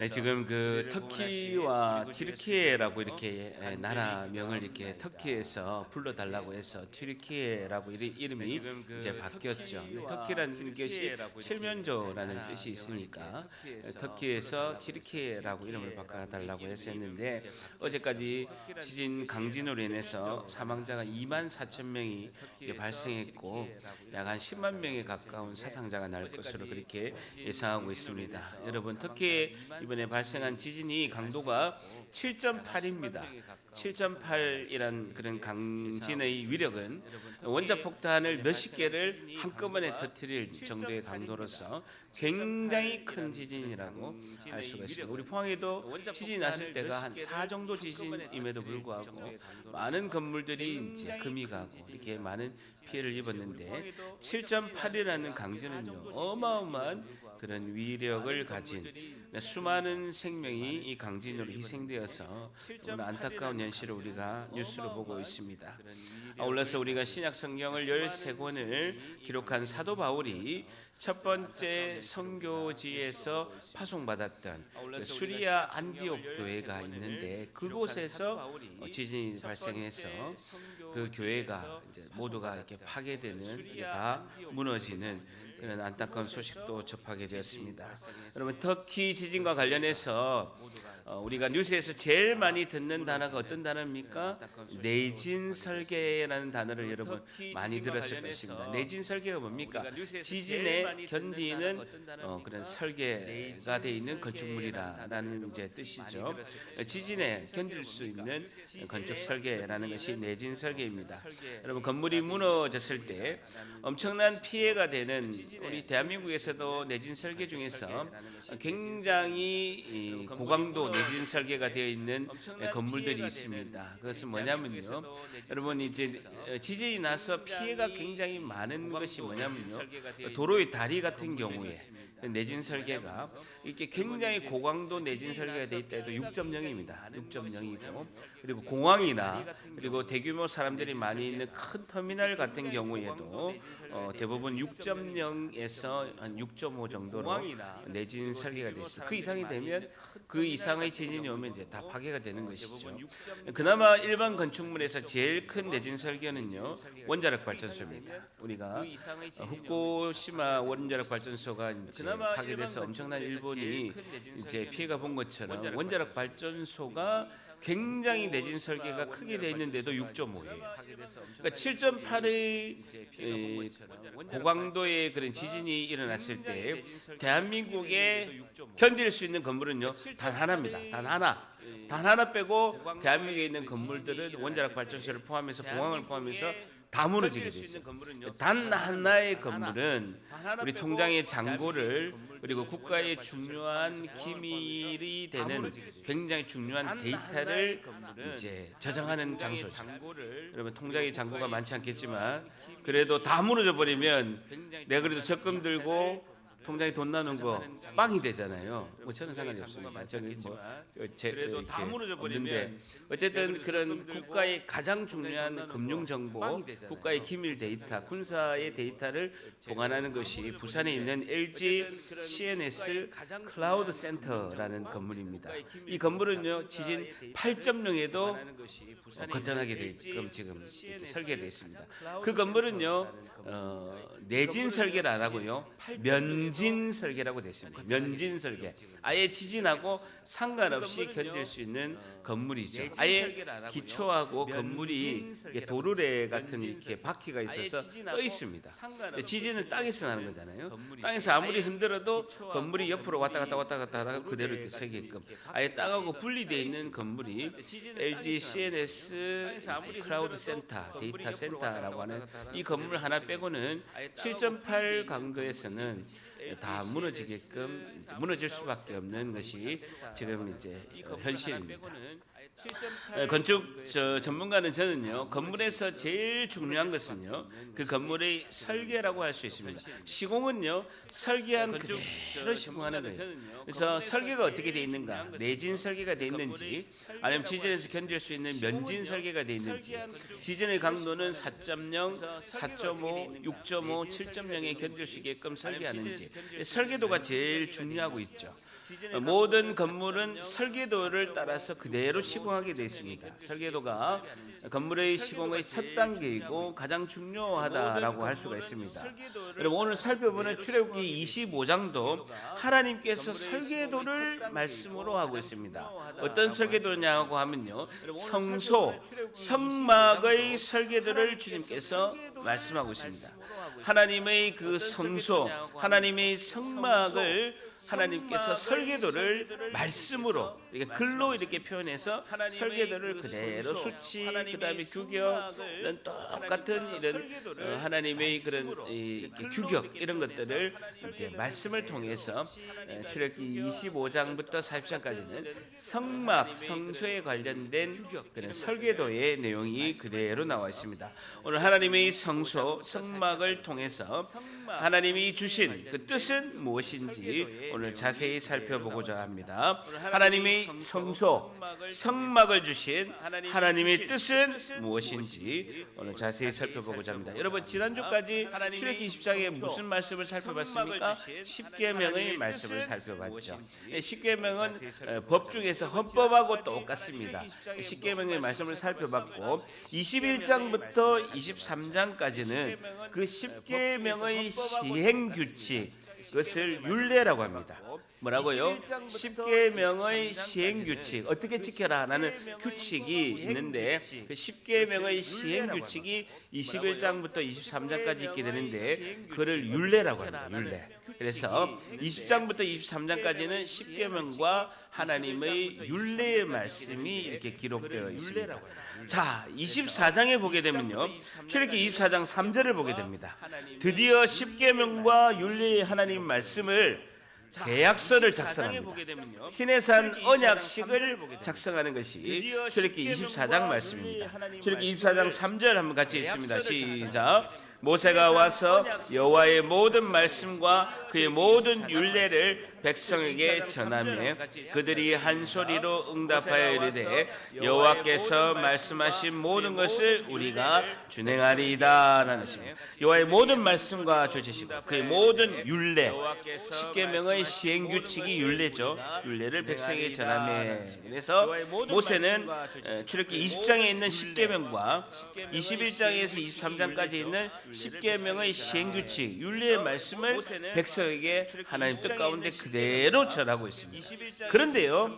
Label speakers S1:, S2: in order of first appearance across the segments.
S1: 네, 지금 그 터키와 튀르키예라고 이렇게 나라명을 이렇게 터키에서 불러달라고 해서 튀르키예라고 이름이 이제 바뀌었죠. 근데 터키라는 것이 칠면조라는 뜻이 있으니까 터키에서 튀르키예라고 이름을 바꿔달라고 했었는데 어제까지 지진 강진으로 인해서 사망자가 2만 4천 명이 발생했고 약 한 10만 명에 가까운 사상자가 날 것으로 그렇게 예상하고 있습니다. 여러분 터키에 이번에 발생한 지진이 강도가 7.8입니다. 7.8이란 그런 강진의 위력은 원자폭탄을 몇십 개를 한꺼번에 터뜨릴 정도의 강도로서 굉장히 큰 지진이라고 할 수가 있습니다. 우리 포항에도 지진이 났을 때가 한 4 정도 지진임에도 불구하고 많은 건물들이 이제 금이 가고 이렇게 많은 피해를 입었는데 7.8이라는 강진은요 어마어마한 그런 위력을 가진 수많은 생명이 이 강진으로 희생되어서 오늘 안타까운 현실을 우리가 뉴스로 보고 있습니다. 아울러서 우리가 신약 성경을 13권을 기록한 사도 바울이 첫 번째 선교지에서 파송받았던 수리아 안디옥 교회가 있는데 그곳에서 지진이 발생해서 그 교회가 이제 모두가 이렇게 파괴되는 이게 다 무너지는 그런 안타까운 소식도 접하게 되었습니다. 여러분 터키 지진과 관련해서 우리가 뉴스에서 제일 많이 듣는 단어가 어떤 단어입니까? 내진 설계라는 단어를 여러분 많이 들었을 것입니다. 내진 설계가 뭡니까? 지진에 견디는 그런 설계가 되어 있는 건축물이라는 이제 뜻이죠. 지진에 견딜 수 있는 건축 설계라는 것이 내진 설계입니다. 여러분 건물이 무너졌을 때 엄청난 피해가 되는 우리 대한민국에서도 내진 설계 중에서 굉장히 고강도 내진 설계가 되어 있는 건물들이 있습니다. 그것은 뭐냐면요. 여러분 이제 지진이 나서 피해가 굉장히 많은 것이 뭐냐면요. 도로의 다리 같은 경우에 내진 설계가 이렇게 굉장히 고강도 내진 설계가 되어 있다 해도 6.0입니다. 6.0이고 그리고 공항이나 그리고 대규모 사람들이 많이 있는 큰 터미널 같은 경우에도 대부분 6.0에서 한 6.5 정도로 내진 설계가 되어 있습니다. 그 이상이 되면 그 이상의 지진이 오면 이제 다 파괴가 되는 것이죠. 그나마 일반 건축물에서 제일 큰 내진 설계는요 원자력 발전소입니다. 우리가 후쿠시마 원자력 발전소가 이제 파괴돼서 엄청난 일본이 이제 피해가 본 것처럼 원자력 발전소가 굉장히 내진 설계가 크게 되어 있는데도 6.5예요. 그러니까 7.8의 고강도의 그런 지진이 일어났을 때 대한민국에 견딜 수 있는 건물은요 단 하나입니다. 단 하나 빼고 대한민국에 있는 건물들은 원자력 발전소를 포함해서 공항을 포함해서 다 무너지게 돼 있어요. 단 하나의 건물은 우리 통장의 잔고를 그리고 국가의 중요한 기밀이 되는 굉장히 중요한 데이터를 이제 저장하는 장소죠. 여러분 통장의 잔고가 많지 않겠지만 그래도 다 무너져 버리면 내가 그래도 적금 들고 통장에 돈 나눈 거 빵이 되잖아요. 뭐 저는 상관이 없습니다. 저는 그래도 다 무너져 버리는데 어쨌든 그런 국가의 가장 중요한 금융 정보, 국가의 기밀 데이터, 군사의 데이터를 보관하는 것이 부산에 있는 LG CNS 클라우드 센터라는 건물입니다. 이 건물은요 지진 8.0에도 거뜬하게 되게끔 지금 설계되어 있습니다. 그 건물은요 내진 설계를 안 하고요 면진 설계라고 되어 있습니다. 면진 설계. 아예 지진하고 상관없이 견딜 수 있는 건물이죠. 아예 기초하고 건물이 도르래 같은 이렇게 바퀴가 있어서 떠 있습니다. 지진은 땅에서 나는 거잖아요. 땅에서 아무리 흔들어도 건물이 옆으로 왔다 갔다 그대로 이렇게 서게끔 아예 땅하고 분리되어 있는 건물이 LG CNS 클라우드 센터, 데이터 센터라고 하는 이 건물 하나 빼고는 7.8 강도에서는 다 무너지게끔 무너질 수밖에 없는 것이 지금 이제 현실입니다. 건축 전문가는 저는요 건물에서 제일 중요한 것은요 그 건물의 설계라고 할 수 있습니다. 시공은요 설계한 그대로 시공하는 거예요. 그래서 설계가 어떻게 되어 있는가, 내진 설계가 되어 있는지, 아니면 지진에서 견딜 수 있는 면진 설계가 되어 있는지, 지진의 강도는 4.0, 4.5, 6.5, 7.0에 견딜 수 있게끔 설계하는지 설계도가 제일 중요하고 있죠. 모든 건물은 설계도를 따라서 그대로 시공하게 되어 있습니다. 설계도가 건물의 시공의 첫 단계이고 가장 중요하다라고 할 수가 있습니다. 여러분, 오늘 살펴보는 출애굽기 25장도 하나님께서 설계도를 말씀으로 하고 있습니다. 어떤 설계도냐고 하면요, 성소, 성막의 설계도를 주님께서 말씀하고 있습니다. 하나님의 그 성소, 하나님의 성막을 하나님께서 설계도를 말씀으로 이렇게 글로 이렇게 표현해서 설계도를 그대로 수치, 그다음에 규격, 이런 똑같은 이런 하나님의 그런 규격 이런 것들을 이제 말씀을 통해서 출애굽기 25장부터 40장까지는 성막, 성소에 관련된 그런 설계도의 내용이 그대로 나와 있습니다. 오늘 하나님의 성소, 성막을 통해서 하나님이 주신 그 뜻은 무엇인지 오늘 자세히 살펴보고자 합니다. 하나님의 성소, 성막을 주신 하나님의 뜻은 무엇인지 오늘 자세히 살펴보고자 합니다. 여러분, 지난주까지 출애굽기 20장에 무슨 말씀을 살펴봤습니까? 십계명의 말씀을 살펴봤죠. 십계명은 법 중에서 헌법하고 똑같습니다. 십계명의 말씀을 살펴봤고 21장부터 23장까지는 그 십계명의 시행 규칙, 그것을 율례라고 합니다. 뭐라고요? 십계명의 시행 규칙, 어떻게 지켜라 하는 규칙이 있는데 그 십계명의 시행 규칙이 21장부터 23장까지 있게 되는데 그를 율례라고 합니다. 율례. 그래서 20장부터 23장까지는 십계명과 하나님의 율례의 말씀이 이렇게 기록되어 있습니다. 자, 24장에 보게 되면요, 출애굽기 24장 3절을 보게 됩니다. 드디어 십계명과 율례의 하나님 말씀을 계약서를 작성합니다. 시내산 언약식을 작성하는 것이 출애굽기 24장 말씀입니다. 출애굽기 24장 3절 한번 같이 읽습니다. 시작. 모세가 와서 여호와의 모든 말씀과 그의 모든 율례를 백성에게 전하며 그들이 한 소리로 응답하여 이르되 여호와께서 말씀하신 모든 것을 우리가 준행하리이다라는 것입니다. 여호와의 모든 말씀과 조치시고 그의 모든 율례, 십계명의 시행 규칙이 율례죠. 율례를 백성에게 전하며, 그래서 모세는 출애굽기 20장에 있는 십계명과 21장에서 23장까지 있는 십계명의 시행 규칙, 율례의 말씀을 백성에게 하나님 뜻 가운데 그대로 전하고 있습니다. 그런데요,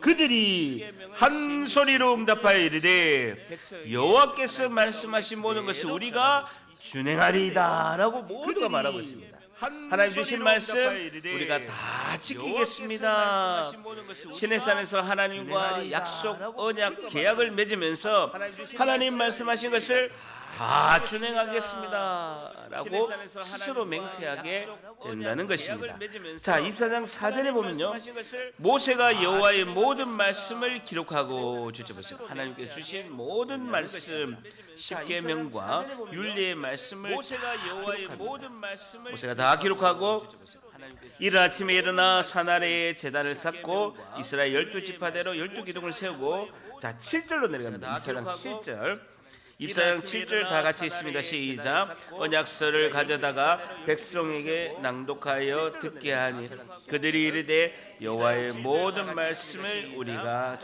S1: 그들이 한 소리로 응답하여 이르되 여호와께서 말씀하신 모든 것을 우리가 준행하리이다라고 모두가 말하고 있습니다. 하나님 주신 말씀 우리가 다 지키겠습니다. 시내산에서 하나님과 약속, 언약, 계약을 맺으면서 하나님 말씀하신 것을 다 준행하겠습니다 라고 스스로 맹세하게 된다는 것입니다. 자, 24장 4절에 보면요, 모세가 여호와의 모든 말씀을 기록하고 주셔보세요. 하나님께서 주신 모든 말씀, 십계명과 율례의 말씀을 모세가 다 기록하고 이른 아침에 일어나 산 아래에 제단을 쌓고 이스라엘 12지파대로 12기둥을 세우고, 자, 7절로 내려갑니다. 24장 7절. 24장 7절 다 같이 있습니다. 시작. 언약서를 가져다가 백성에게 낭독하여 듣게 하니 그들이 이르되 여호와의 모든 말씀을 우리가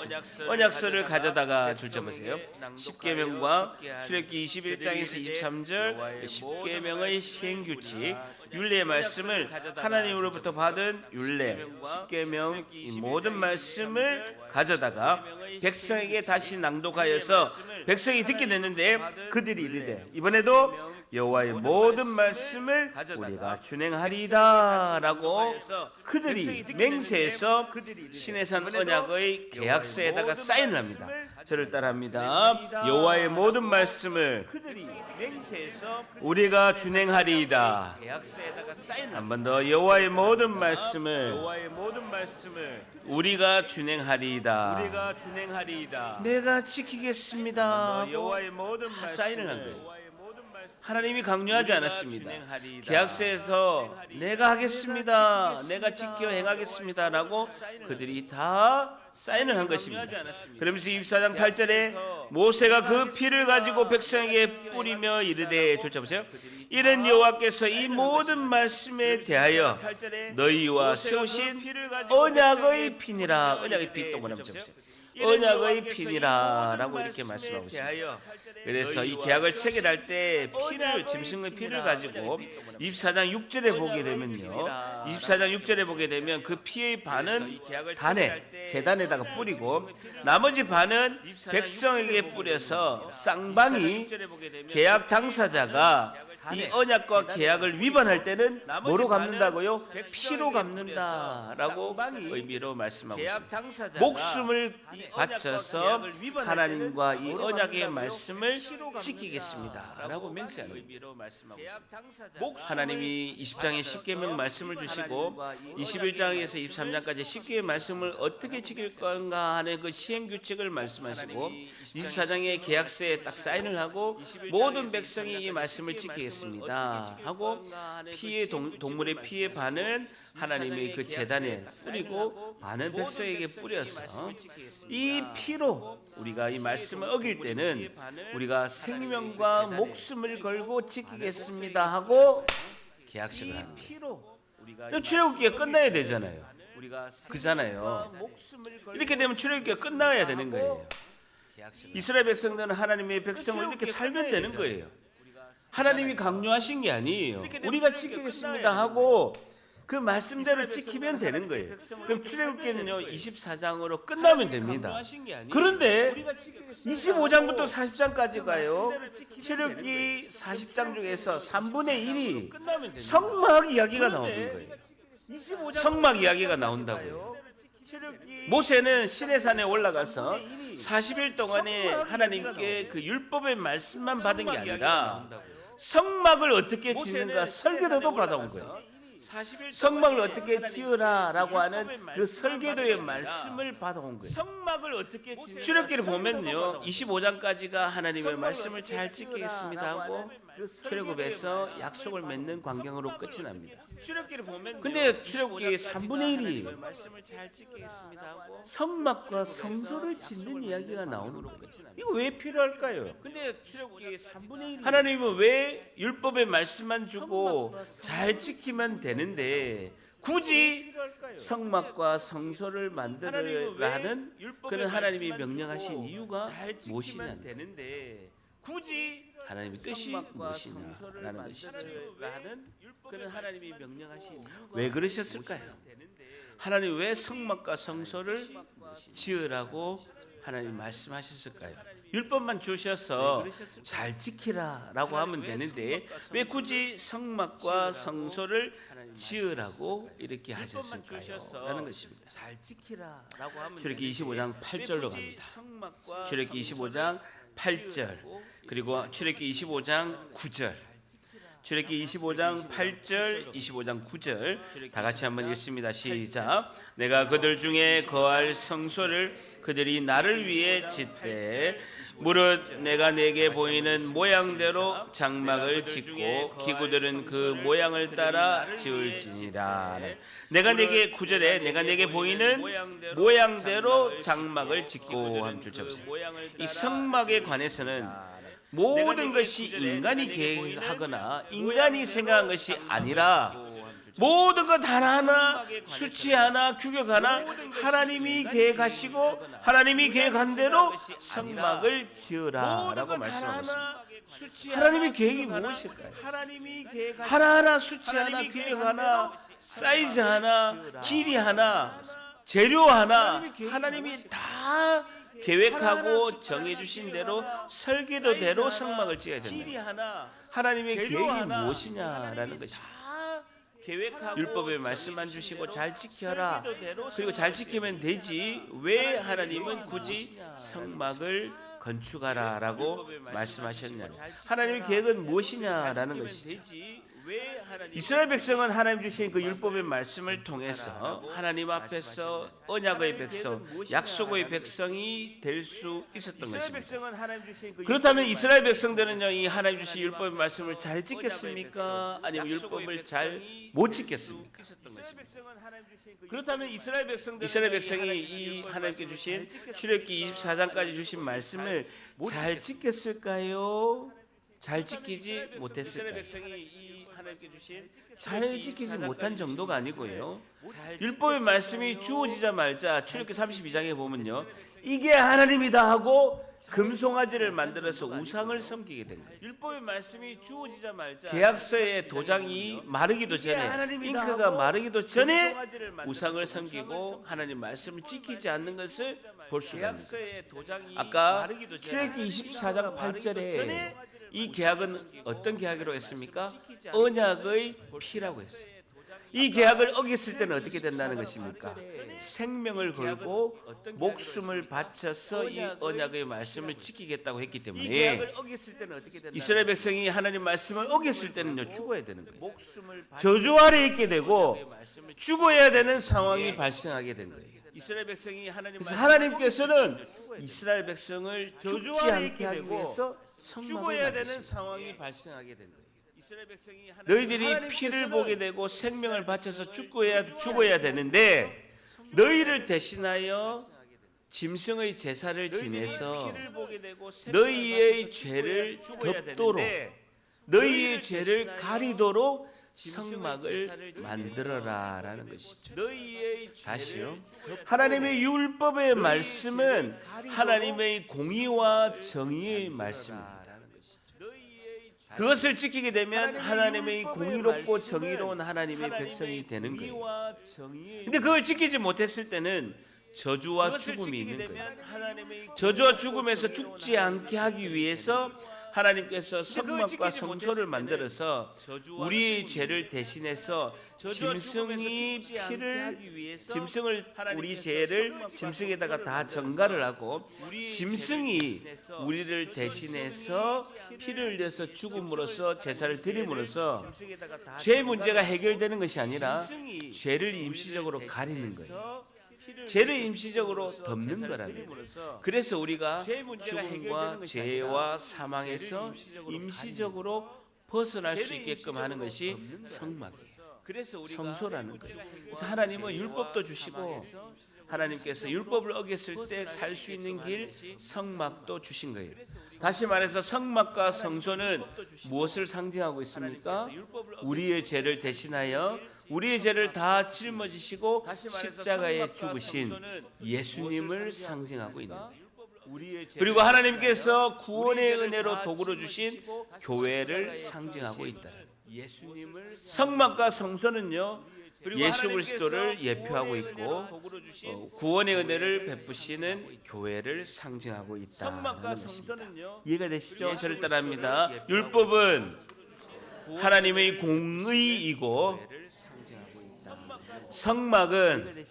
S1: 언약서를 가져다가 줄져보세요. 십계명과 출애굽기 21장에서 23절 십계명의 시행규칙, 율례의 말씀을 하나님으로부터 받은 율례, 십계명 이 모든 말씀을 가져다가 백성에게 다시 낭독하여서 백성이 듣게 됐는데 그들이 이르되 이번에도 여호와의 모든 말씀을 우리가 준행하리이다라고 그들이 맹세해서 시내산 언약의 계약서에다가 사인을 합니다. 저를 따라합니다. 여호와의 모든 말씀을 우리가 준행하리이다. 한 번 더, 여호와의 모든 말씀을 우리가 준행하리이다. 내가 지키겠습니다. 여호와의 모든 사인을 한 거예요. 하나님이 강요하지 않았습니다. 계약서에서 내가 하겠습니다, 내가 지켜 행하겠습니다라고 그들이 다 사인을 한 것입니다. 그러면서 24장 8절에 모세가 그 피를 가지고 백성에게 뿌리며 이르되, 보세요. 이는 여호와께서 이 모든 말씀에 대하여 너희와 세우신 언약의 피니라. 언약의 피 또 뭐냐면 보세요. 언약의 피니라라고 이렇게 말씀하고 있습니다. 그래서 이 계약을 체결할 때 피를, 짐승의 피를 가지고 24장 6절에 보게 되면요, 24장 6절에 보게 되면 그 피의 반은 단에, 제단에다가 뿌리고 나머지 반은 백성에게 뿌려서 쌍방이 계약 당사자가 이 언약과 계약을 위반할 때는 뭐로 갚는다고요? 피로 갚는다라고 의미로 말씀하고 있습니다. 목숨을 바쳐서 하나님과 이 언약의 말씀을 지키겠습니다라고 맹세하는 의미로 말씀하고 있습니다. 하나님이 20장에 십계명 말씀을 주시고 21장에서 23장까지 십계의 말씀을 어떻게 지킬 건가 하는 그 시행 규칙을 말씀하시고 24장의 계약서에 딱 사인을 하고 모든 백성이 이 말씀을 지키겠습니다 하고 피의 동물의 피의 반은 하나님의 그 제단에 뿌리고 반은 백성에게 뿌려서 이 피로 우리가 이 말씀을 어길 때는 우리가 생명과 목숨을 걸고 지키겠습니다 하고 계약식을 합니다. 출애굽기가 끝나야 되잖아요. 그잖아요. 이렇게 되면 출애굽기가 끝나야 되는 거예요. 이스라엘 백성들은 하나님의 백성을 이렇게 살면 되는 거예요. 하나님이 강요하신 게 아니에요. 우리가 지키겠습니다 하고 그 말씀대로 지키면 되는 거예요. 그럼 출애굽기는요 24장으로 끝나면 됩니다. 그런데 25장부터 40장까지 가요. 출애굽기 40장 중에서 3분의 1이 성막 이야기가 나오는 거예요. 성막 이야기가 나온다고요. 모세는 시내산에 올라가서 40일 동안에 하나님께 그 율법의 말씀만 받은 게 아니라 성막을 어떻게 짓는가 설계도도 받아온 거예요. 성막을 어떻게 지으라라고 하는 그 설계도의 말씀을 받아온 거예요. 출애굽기를 보면요 25장까지가 하나님의 말씀을 잘 지키겠습니다 하고 출애굽에서 약속을 맺는 광경으로 끝이 납니다. 근데 출애굽기 3분의 1이 성막과 성소를 짓는 이야기가 나오는 거예요. 이거 왜 필요할까요? 하나님은 왜 율법의 말씀만 주고 잘 지키면 되는데 굳이 성막과 성소를 만들어야 하는 그런 하나님이 명령하신 이유가 무엇이냐? 하나님의 뜻이 무엇이냐라는 것이죠. 그런 하나님이 명령하신 왜 그러셨을까요? 하나님 왜 성막과 성소를 지으라고 하나님 말씀하셨을까요? 율법만 주셔서 잘 지키라라고 하면 되는데 왜 굳이 성막과 성소를 지으라고 이렇게 하셨을까요? 라는 것입니다. 출애굽기 25장 8절로 갑니다. 출애굽기 25장 8절 그리고 출애굽기 25장 9절 출애굽기 25장 8절 25장 9절 다 같이 한번 읽습니다. 시작. 내가 그들 중에 거할 성소를 그들이 나를 위해 짓되 무릇 내가 내게 보이는 모양대로 장막을 짓고 기구들은 그 모양을 따라 지을지니라. 내가 내게 9절에 내가 내게 보이는 모양대로 장막을 짓고 한 줄 쳐보세요. 이 성막에 관해서는 모든 것이 인간이 계획하거나 인간이 생각한 것이 아니라 모든 것 하나하나 수치 하나 규격 하나 하나님이 계획하시고 하나님이 계획한 대로 성막을 지으라라고 말씀하고 있습니다. 하나님의 계획이 무엇일까요? 하나하나 수치 하나 규격 하나 사이즈 하나 길이 하나 재료 하나 하나님이 다 계획하고 정해주신 대로 설계도대로 성막을 지어야 된다. 하나님의 계획이 무엇이냐라는 것입니다. 율법의 말씀만 주시고 잘 지켜라. 그리고 잘 지키면 되지. 왜 하나님은 굳이 성막을 건축하라라고 말씀하셨냐? 하나님의 계획은 무엇이냐라는 것이죠. 이스라엘 백성은 하나님 주신 그 율법의 말씀을 통해서 하나님 앞에서 언약의 백성, 약속의 백성이 될 수 있었던 것입니다. 그렇다면 이스라엘 백성들은요, 이 하나님 주신 율법의 말씀을 잘 지켰습니까? 아니면 율법을 잘 못 지켰습니까? 그렇다면 이스라엘 백성이 이 하나님께 주신 출애굽기 24장까지 주신 말씀을 잘 지켰을까요? 잘 지키지 못했을까요? 잘 지키지 못한 정도가 아니고요, 율법의 말씀이 주어지자마자 출애굽기 32장에 보면요, 이게 하나님이다 하고 금송아지를 만들어서 우상을 섬기게 된 거예요. 율법의 말씀이 주어지자마자 계약서의 도장이 마르기도 전에, 잉크가 마르기도 전에 우상을 섬기고 하나님 말씀을 지키지 않는 것을 볼 수가 있는 거예요. 아까 출애굽기 24장 8절에 이 계약은 어떤 계약으로 했습니까? 언약의 피라고 했어요. 이 계약을 어겼을 때는 어떻게 된다는 것입니까? 생명을 걸고 목숨을 바쳐서 이 언약의 말씀을 지키겠다고 했기 때문에 이스라엘 백성이 하나님 말씀을 어겼을 때는요, 죽어야 되는 거예요. 저주 아래 있게 되고 죽어야 되는 상황이 발생하게 된 거예요. 그래서 하나님께서는 이스라엘 백성을 죽지 않게 하기 위해서 죽어야 되는 상황이 발생하게 된 거예요. 너희들이 피를 보게 되고 생명을 바쳐서 죽어야 되는데, 너희를 대신하여 짐승의 제사를 지내서 너희의 죄를 덮도록, 너희의 죄를 가리도록 성막을 만들어라라는 것이죠. 다시요. 하나님의 율법의 말씀은 하나님의 공의와 정의의 말씀입니다. 그것을 지키게 되면 하나님의 공의롭고 정의로운 하나님의 백성이 되는 거예요. 근데 그걸 지키지 못했을 때는 저주와 죽음이 있는 거예요. 저주와 죽음에서 죽지 않게 하기 위해서 하나님께서 성막과 성소를 만들어서 우리의 죄를 대신해서 짐승을 우리 죄를 짐승에다가 다 전가를 하고, 짐승이 우리를 대신해서 피를 흘려서 죽음으로써 제사를 드림으로써 죄 문제가 해결되는 것이 아니라 죄를 임시적으로 가리는 거예요. 죄를 임시적으로 덮는 거라는 거예요. 그래서 우리가 죽음과 죄와 사망에서 임시적으로 벗어날 수 있게끔 하는 것이 성막이에요. 성소라는 거예요. 그래서 하나님은 율법도 주시고, 하나님께서 율법을 어겼을 때 살 수 있는 길 성막도 주신 거예요. 다시 말해서 성막과 성소는 무엇을 상징하고 있습니까? 우리의 죄를 대신하여 우리의 죄를 다 짊어지시고 십자가에 죽으신 예수님을 상징하고 있는 거예요. 그리고 하나님께서 구원의 은혜로 도구로 주신 교회를 상징하고 있다. 성막과 성소는요, 예수 그리스도를 예표하고 있고 구원의 은혜를 베푸시는 교회를 상징하고 있다는 것입니다. 이해가 되시죠? 저를 따라합니다. 율법은 하나님의 공의이고 성막은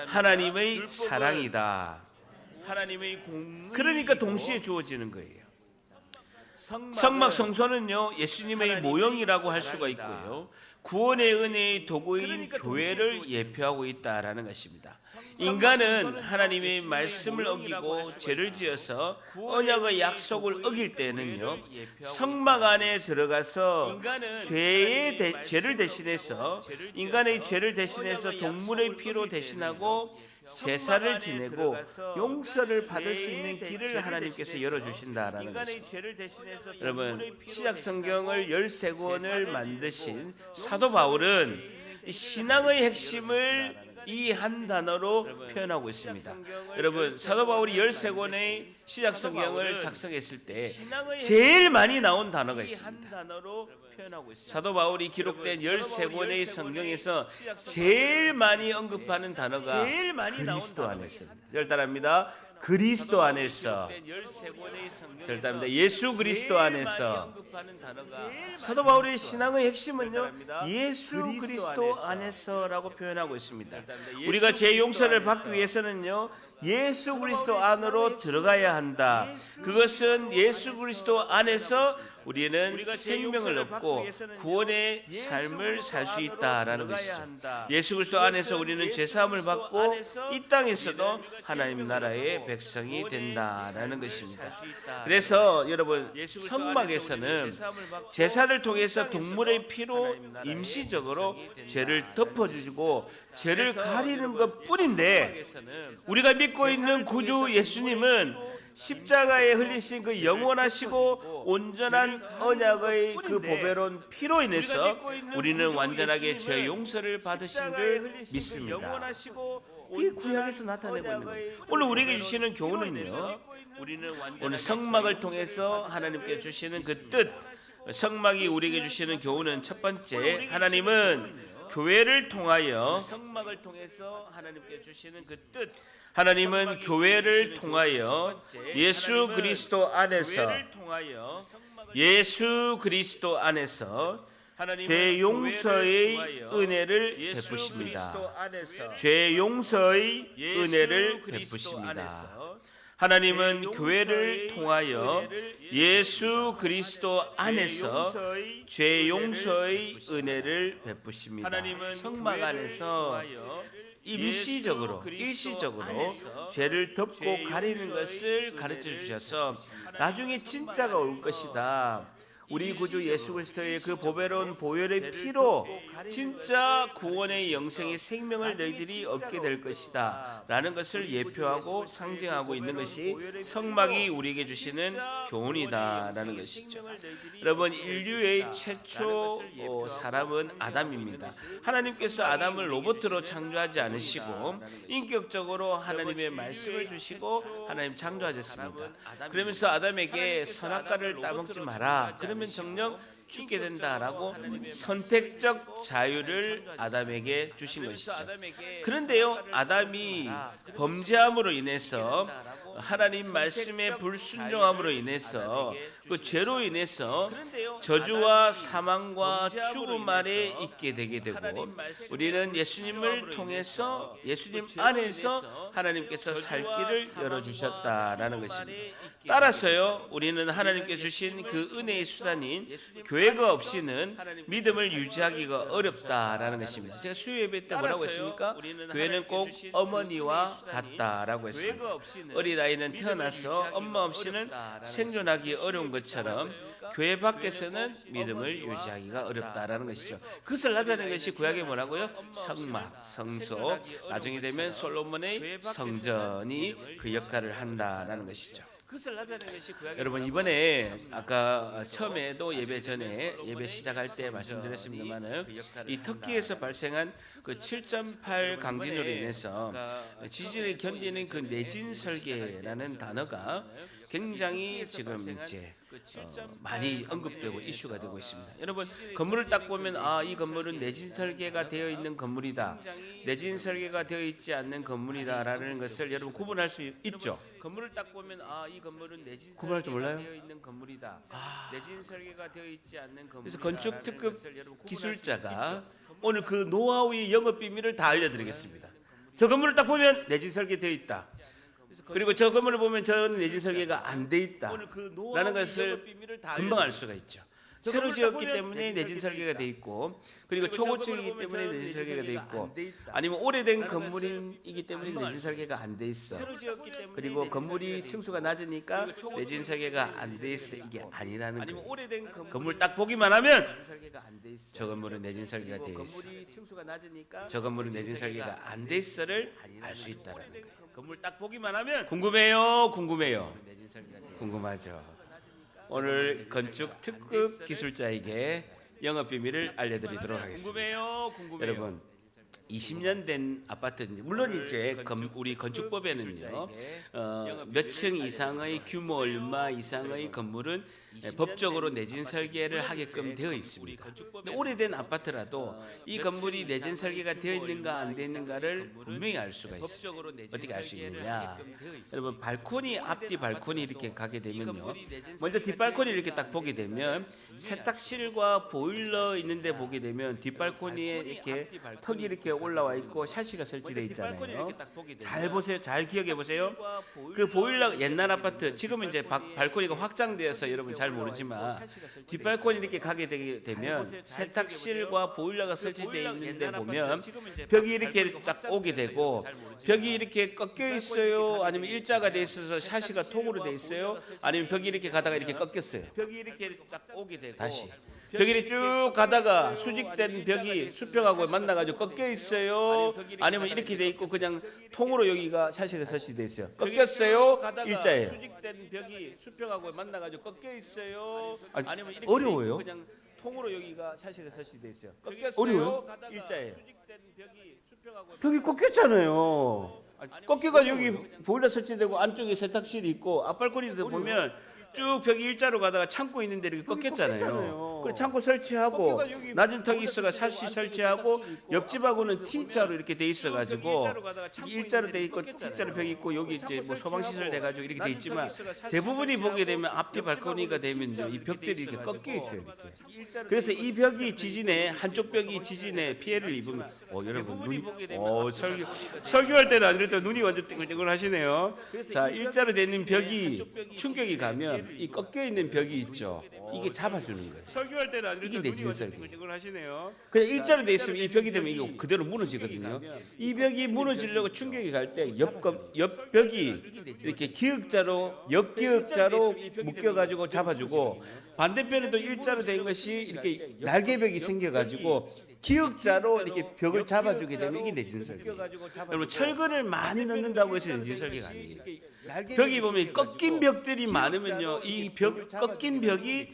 S1: 하나님의 사랑이다. 그러니까 동시에 주어지는 거예요. 성막 성소는요, 예수님의 모형이라고 할 수가 있고요, 구원의 은혜의 도구인 교회를 예표하고 있다라는 것입니다. 인간은 하나님의 말씀을 어기고 죄를 지어서 언약의 약속을 어길 때는요, 성막 안에 들어가서 죄를 대신해서, 인간의 죄를 대신해서 동물의 피로 대신하고 제사를 지내고 용서를 받을 수 있는 길을 하나님께서 열어주신다라는 것입니다. 여러분, 신약 성경을 13권을 만드신 사도 바울은 신앙의 핵심을 이 한 단어로 표현하고 있습니다. 여러분, 사도 바울이 13권의 신약 성경을 작성했을 때 제일 많이 나온 단어가 있습니다. 사도 바울이 기록된 13권의 성경에서 제일 많이 언급하는 단어가 그리스도 안에서입니다. 열단합니다. 그리스도 안에서. 절답니다. 예수 그리스도 안에서. 사도 바울의 신앙의 핵심은요, 예수 그리스도 안에서라고 표현하고 있습니다. 우리가 죄 용서를 받기 위해서는요, 예수 그리스도 안으로 들어가야 한다. 그것은 예수 그리스도 안에서 우리는 생명을 얻고 구원의 삶을 살 수 있다라는 것이죠. 예수 그리스도 안에서 우리는 죄 사함을 받고 이 땅에서도 하나님 나라의 백성이 된다라는 것입니다. 그래서 여러분 성막에서는 제사를 통해서 동물의 피로 임시적으로 죄를 덮어주고 죄를 가리는 것뿐인데, 우리가 믿고 있는 구주 예수님은 십자가에 흘리신 그 영원하시고 온전한 언약의 그 보배로운 피로 인해서 우리는 완전하게 죄 용서를 받으신 줄 믿습니다. 이 구약에서 나타내고 있는 거예요. 오늘 우리에게 주시는 교훈은요, 오늘 성막을 통해서 하나님께 주시는 그 뜻, 성막이 우리에게 주시는 교훈은 첫 번째, 하나님은 교회를 통하여 성막을 통해서 하나님께 주시는 그 뜻, 하나님은 교회를 통하여 예수 그리스도 안에서 죄 용서의 은혜를 베푸십니다. 죄 용서의 은혜를 베푸십니다. 하나님은 교회를 통하여 예수 그리스도 안에서 죄 용서의 은혜를 베푸십니다. 성막 안에서 임시적으로 일시적으로 죄를 덮고 가리는 것을 가르쳐 주셔서 나중에 진짜가 올 것이다. 우리 구주 예수 그리스도의 그 보배로운 보혈의 피로 진짜 구원의 영생의 생명을 너희들이 얻게 될 것이다 라는 것을 예표하고 상징하고 있는 것이 성막이 우리에게 주시는 교훈이다 라는 것이죠. 여러분, 인류의 최초 사람은 아담입니다. 하나님께서 아담을 로봇으로 창조하지 않으시고 인격적으로 하나님의 말씀을 주시고 하나님 창조하셨습니다. 그러면서 아담에게 선악과를 따먹지 마라, 그러면 정녕 죽게 된다라고 선택적 자유를 아담에게 주신 것이죠. 그런데요, 아담이 범죄함으로 인해서 하나님 말씀의 불순종함으로 인해서 그 죄로 인해서 저주와 사망과 죽음 아래 있게 되게 되고, 우리는 예수님을 통해서 예수님 안에서 하나님께서 살 길을 열어주셨다라는 것입니다. 따라서요, 우리는 하나님께 주신 그 은혜의 수단인 교회가 없이는 믿음을 유지하기가 어렵다라는 것입니다. 제가 수요 예배 때 뭐라고 했습니까? 교회는 꼭 어머니와 같다라고 했습니다. 어린아이는 태어나서 엄마 없이는 생존하기 어려운 것처럼 교회 밖에서는 믿음을 유지하기가 어렵다라는 것이죠. 그것을 나타내는 것이 구약에 뭐라고요? 성막, 성소, 나중에 되면 솔로몬의 성전이 그 역할을 한다라는 것이죠. 여러분, 이번에 아까 처음에도 예배 전에 예배 시작할 때 말씀드렸습니다만은 이 터키에서 발생한 그 7.8 강진으로 인해서 지진을 견디는 그 내진 설계라는 단어가 굉장히 지금 이제 많이 언급되고 이슈가 되고 있습니다. 여러분, 건물을 딱 보면 이 건물은 내진 설계가 되어 있는 건물이다, 내진 설계가 되어 있지 않는 건물이다라는 것을 여러분 구분할 수 있죠. 건물을 딱 보면 이 건물은 내진 구분할 줄 몰라요? 되어 있는 건물이다. 내진 설계가 되어 있지 않는 건물. 그래서 건축 특급 기술자가 오늘 그 노하우의 영업 비밀을 다 알려드리겠습니다. 저 건물을 딱 보면 내진 설계되어 있다. 그리고 저 건물을 보면 저는 내진 설계가 안 돼 있다 라는 것을 금방 알 수가 있죠. 새로 지었기 때문에 내진 설계가 돼 있고, 그리고 초고층이기 때문에 내진 설계가 돼 있고, 아니면 오래된 건물이기 때문에 내진 설계가 안 돼 있어. 그리고 건물이 층수가 낮으니까 내진 설계가 안 돼 있어, 이게 아니라는 거예요. 건물 딱 보기만 하면 저 건물은 내진 설계가 돼 있어, 저 건물은 내진 설계가 안 돼 있어를 알 수 있다라는 거예요. 건물 딱 보기만 하면 궁금해요. 궁금하죠. 오늘 건축 특급 기술자에게 영업 비밀을 알려드리도록 하겠습니다. 여러분, 20년 된 아파트인지, 물론 이제 우리 건축법에는요 몇 층 이상의 규모 얼마 이상의 건물은 법적으로 내진 설계를 하게끔 되어 있습니다. 근데 오래된 아파트라도 이 건물이 내진 설계가 되어 있는가 안 되어 있는가를 분명히 알 수가 있어요. 어떻게 알 수 있느냐? 여러분, 발코니, 앞뒤 발코니 이렇게 가게 되면요, 먼저 뒷발코니 이렇게 딱 보게 되면 세탁실과 보일러 있는데 보게 되면 뒷발코니에 이렇게 턱이 이렇게 벽 올라와 있고 샤시가 설치되어 있잖아요. 잘 보세요. 잘 기억해 보세요. 그 보일러 옛날 아파트 지금은 이제 발코니가 확장되어서 여러분 잘 모르지만 뒷발코니 이렇게 가게 되면 세탁실과 보일러가 설치되어 있는데 보면 벽이 이렇게 쫙 오게 되고 벽이 이렇게 꺾여 있어요. 아니면 일자가 돼 있어서 샤시가 통으로 돼 있어요. 아니면 벽이 이렇게 가다가 이렇게 꺾였어요. 벽이 이렇게 쫙 오게 되고 다시 벽이 쭉 가다가 수직된 벽이 수평하고 만나가지고 꺾여 있어요. 아니면 이렇게 돼 있고 그냥 통으로 여기가 샤시가 설치돼 있어요. 꺾였어요. 일자예요. 수직된 벽이 수평하고 만나가지고 꺾여 있어요. 아니면 이렇게 어려워요. 그냥 통으로 여기가 샤시가 설치돼 있어요. 꺾였어요. 어려워요. 일자예요. 벽이 꺾였잖아요. 꺾여가 여기 보일러 설치되고 안쪽에 세탁실이 있고 앞발코니도 보면 쭉 벽이 일자로 가다가 창고 있는데 이렇게 꺾였잖아요. 그리고 창고 설치하고 낮은 턱이 있어가 샤시 설치하고 옆집하고는 T자로 이렇게 돼 있어가지고 일자로 돼 있고 T자로 벽이 있고 여기 이제 뭐 소방시설 돼가지고 이렇게 돼 있지만 대부분이 보게 되면 앞뒤 발코니가 되면 이 벽들이 이렇게 꺾여 있어요. 이렇게. 그래서 이 벽이 지진에 한쪽 벽이 지진에 피해를 입으면 여러분 눈이 설교할 때는 안 그랬더니 눈이 완전 띵글띵글 하시네요. 자 일자로 돼 있는 벽이 충격이 가면 이 꺾여 있는 벽이 있죠. 이게 잡아주는 거예요. 설교할 때는 안 이게 내진 설교. 하시네요. 그냥 일자로 돼 있으면 이 벽이 되면 이거 그대로 무너지거든요. 이 벽이 무너지려고 충격이 갈 때 옆 벽이 이렇게 기역자로 역기역자로 묶여가지고 잡아주고 반대편에도 일자로 된 것이 이렇게 날개벽이 생겨가지고 기역자로 이렇게 벽을 잡아주게 되면 이게 내진 설계. 여러분 철근을 많이 넣는다고 해서 내진 설계가 아니에요. 벽이 보면 꺾인 벽들이 많으면요, 이 꺾인 벽이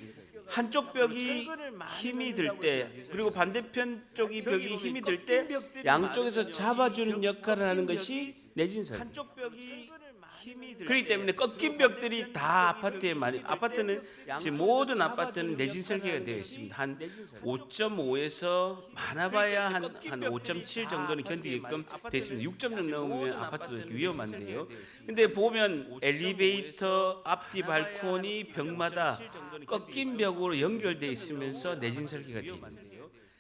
S1: 한쪽 벽이 힘이 들 때 그리고 반대편 쪽이 벽이 힘이 들 때 양쪽에서 잡아주는 역할을 하는 것이 내진 설계. 그렇기 때문에 꺾인 벽들이 다 아파트에 아파트는 지금 모든 아파트는 내진 설계가 되어 있습니다. 한 5.5에서 많아봐야 한 5.7 정도는 견디게끔 되어 있습니다. 6.0 넘으면 아파트도 위험한데요. 근데 보면 엘리베이터 앞뒤 발코니 벽마다 꺾인 벽으로 연결되어 있으면서 내진 설계가 되어 있습니다.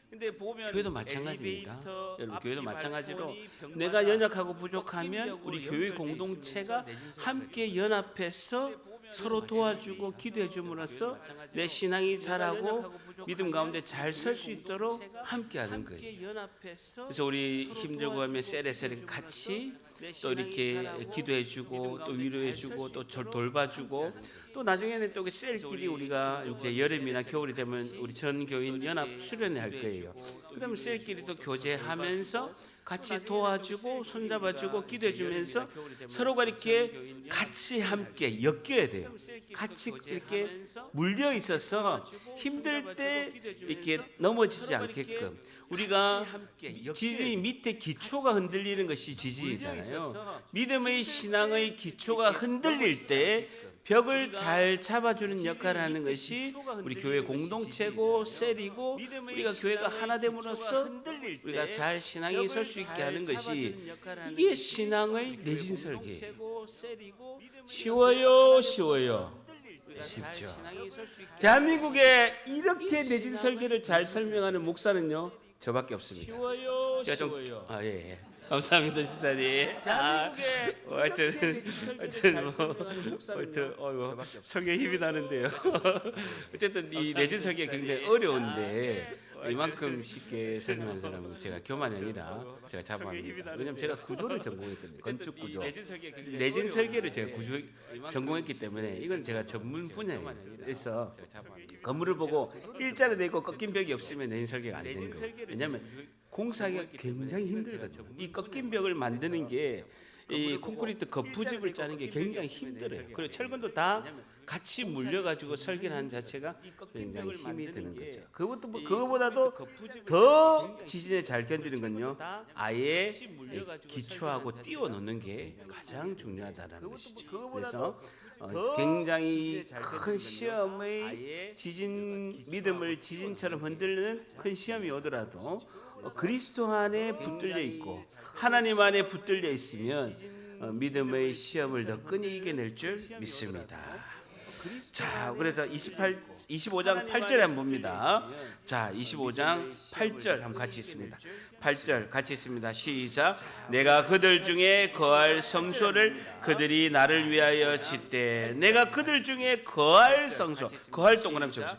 S1: 근데 보면 교회도 마찬가지입니다. 여러분 교회도 마찬가지로 내가 연약하고 부족하면 우리 교회 공동체가 함께 연합해서 서로 도와주고 기도해 줌으로써 내 신앙이 자라고 믿음 가운데 잘 설 수 있도록 함께 하는 거예요. 그래서 우리 힘들고 하면 셀에 같이 또 이렇게 기도해 주고 또 위로해 주고 또 돌봐주고 또 나중에는 또 그 셀끼리 우리가 이제 여름이나 겨울이 되면 우리 전 교인 연합 수련회 할 거예요. 그러면 셀끼리 또 교제하면서 같이 도와주고 손잡아주고 기도해주면서 서로가 이렇게 같이 함께 엮여야 돼요. 같이 이렇게 물려 있어서 힘들 때 이렇게 넘어지지 않게끔 우리가 지진이 밑에 기초가 흔들리는 것이 지진이잖아요. 믿음의 신앙의 기초가 흔들릴 때 벽을 잘 잡아주는 역할을 하는 것이 우리 교회 공동체고 셀이고 우리가 교회가 하나 됨으로써 우리가 잘 신앙이 설 수 있게 하는 것이 이게 신앙의 내진 설계예요. 쉬워요? 쉽죠. 대한민국에 이렇게 내진 설계를 잘 설명하는 목사는요 저밖에 없습니다. 제가 좀 예. 감사합니다, 집사님. 하여튼 설계 힘이 나는데요. 어쨌든 이 내진 설계가 굉장히 어려운데 이만큼 쉽게 설명한 사람은 제가 교만이 아니라 제가 자부합니다. 왜냐하면 제가 구조를 전공했거든요. 건축 구조. 내진 설계를 제가 전공했기 때문에 이건 제가 전문 분야예요. 그래서 건물을 보고 일자로 돼 있고 꺾인 벽이 없으면 내진 설계가 안 되는 거예요. 왜냐하면 공사하기가 굉장히 힘들거든요. 이 꺾인 벽을 만드는 게 이 콘크리트 거푸집을 짜는 게 굉장히 힘들어요. 그리고 철근도 다 같이 물려가지고 설계를 하는 자체가 굉장히 힘이 드는 거죠. 그거보다도 더 지진에 잘 견디는 건요. 아예 기초하고 띄워 놓는 게 가장 중요하다는 것이죠. 그래서 굉장히 큰 시험의 믿음을 지진처럼 흔들는 큰 시험이 오더라도 그리스도 안에 붙들려 있고 하나님 안에 붙들려 있으면 믿음의 시험을 더 끈히 이겨낼 줄 믿습니다. 자, 그래서 25장 8절에 한번 봅니다. 자, 25장 8절 한번 같이 있습니다. 8절 같이 있습니다. 시작. 내가 그들 중에 거할 성소를 그들이 나를 위하여 짓되. 내가 그들 중에 거할 성소, 거할 동그라미 쳐보세요.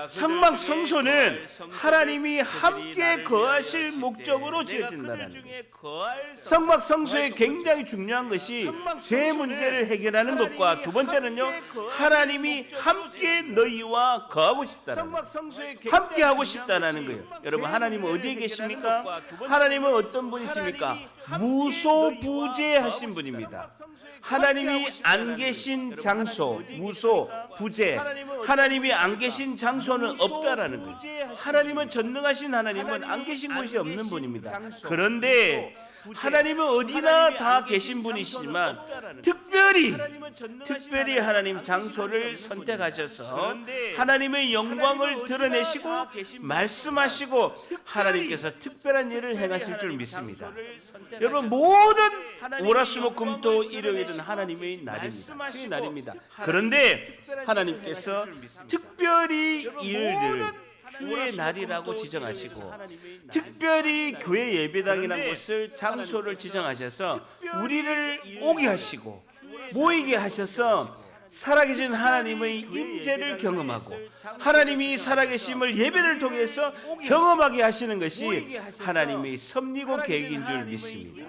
S1: 성막 성소는 하나님이 함께 거하실 목적으로 지어진다는 거예요. 성막 성소에 굉장히 중요한 것이 죄 문제를 해결하는 것과 두 번째는요, 하나님이 함께 너희와 거하고 싶다는 거예요. 함께 하고 싶다는 거예요. 여러분, 하나님은 어디에 계십니까? 하나님은 어떤 분이십니까? 무소부재하신 분입니다. 하나님이 안 계신 장소, 무소, 부재. 하나님이 안 계신 장소는 없다라는 거예요. 하나님은 전능하신 하나님은 안 계신 곳이 없는 분입니다. 그런데 하나님은 어디나 다 계신 분이시지만 특별히 하나님 장소를 선택하셔서 하나님의 영광을 드러내시고 말씀하시고 하나님께서 특별한 일을 행하실 줄 믿습니다. 여러분, 모든 월화수목금토 일요일은 하나님의 날입니다. 주의 날입니다. 그런데 하나님께서 특별히 일을 주의 날이라고 지정하시고 특별히 교회 예배당이라는 곳을 장소를 지정하셔서 우리를 오게 하시고 모이게 하셔서 살아계신 하나님의 임재를 경험하고 하나님이 살아계심을 예배를 통해서 경험하게 하시는 것이 하나님의 섭리고 계획인 줄 믿습니다.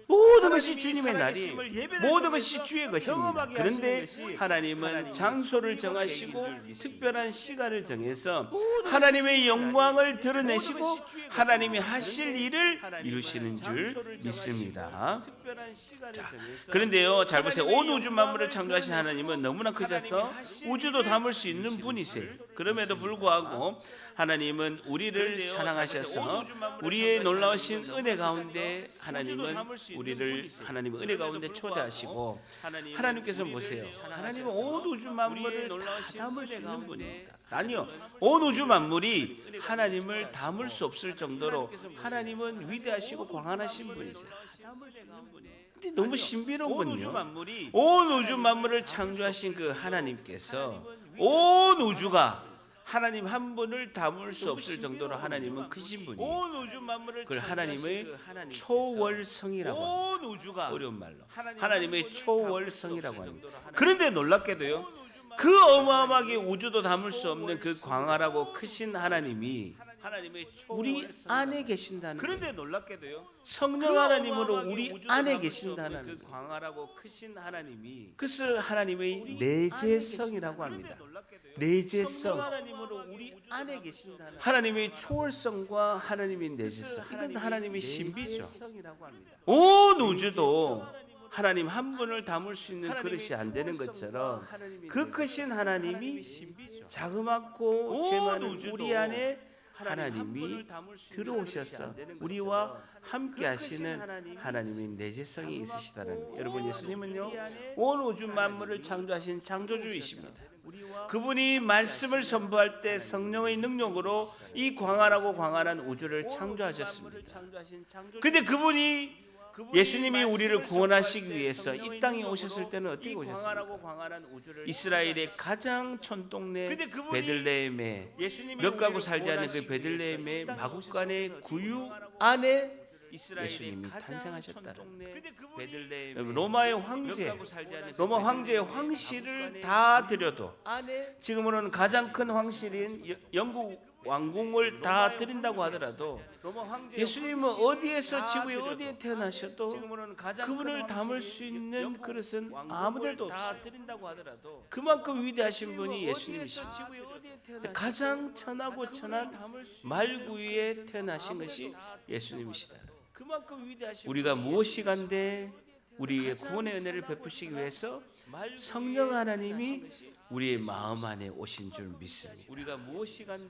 S1: 모든 것이 주님의 날이, 모든 것이 주의 것입니다. 그런데 하나님은 장소를 정하시고 특별한 시간을 정해서 하나님의 영광을 드러내시고 하나님이 하실 일을 이루시는 줄 믿습니다. 자, 그런데요, 잘 보세요. 온 우주 만물을 창조하신 하나님은 너무나 크셔서 우주도 담을 수 있는 분이세요. 그럼에도 불구하고 하나님은 우리를 사랑하셔서 우리의 놀라우신 은혜 가운데 하나님은 우리를 하나님의 은혜 가운데 초대하시고 하나님께서 보세요. 하나님은 온 우주 만물을 다 담을 수 있는 분입니다. 아니요, 온 우주 만물이 하나님을 담을 수 없을 정도로 하나님은 위대하시고 광활하신 분이세요. 근데 너무 신비로운군요. 온 우주 만물을 창조하신 그 하나님께서 온 우주가 하나님 한 분을 담을 수 없을 정도로 하나님은 크신 분이에요. 그걸 하나님의 초월성이라고 합니다. 어려운 말로 하나님의 초월성이라고 합니다. 그런데 놀랍게도요, 그 어마어마하게 우주도 담을 수 없는 그 광활하고 크신 하나님이 우리 안에 계신다는 거예요. 그런데 놀랍게도요, 성령 하나님으로 우리 안에 계신다는 그 광활하고 크신 하나님이 그것을 하나님의 내재성이라고 합니다. 내재성, 하나님의 초월성과 하나님의 내재성, 이건 하나님의 신비죠. 온 우주도 하나님 한 분을 담을 수 있는 그릇이 안 되는 것처럼 그 크신 하나님이 자그맣고 죄 많은 우리 안에 하나님이 들어오셔서 우리와 함께 하시는 하나님의 내재성이 있으시다는 거예요. 여러분, 예수님은요, 온 우주 만물을 창조하신 창조주이십니다. 그분이 말씀을 선포할 때 성령의 능력으로 이 광활하고 광활한 우주를 창조하셨습니다. 근데 그분이 예수님이 우리를 구원하시기 위해서 이 땅에 오셨을 때는 어떻게 오셨습니까? 이스라엘의 가장 촌동네 베들레헴에 몇 가구 살지 않는 그 베들레헴의 마구간의 구유 안에 예수님이 탄생하셨다는 거예요. 로마의 황제, 로마 황제의 황실을 다 드려도 지금으로는 가장 큰 황실인 영국 왕궁을 다 드린다고 하더라도 예수님은 어디에서 지구에 어디에 태어나셔도 그분을 담을 수 있는 그릇은 아무데도 없어요. 그만큼 위대하신 분이 예수님이십니다. 가장 천하고 천한 말구유에 태어나신 것이 예수님이시다. 우리가 무엇이 간데 우리의 구원의 은혜를 베푸시기 위해서 성령 하나님이 우리의 마음 안에 오신 줄 믿습니다.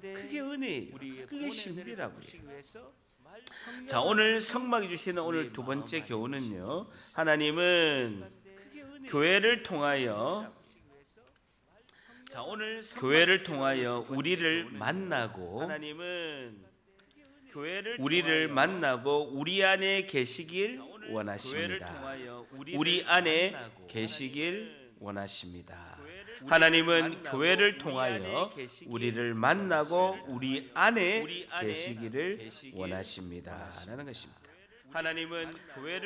S1: 그게 은혜예요. 그게 신비라고요. 자, 오늘 성막이 주시는 오늘 두 번째 교훈은요, 하나님은 교회를 통하여 우리를 만나고 우리 안에 계시길 원하십니다. 우리 안에 계시길 원하십니다. 하나님은 교회를 통하여 우리를 만나고 우리 안에 계시기를 원하십니다. 라는 것입니다.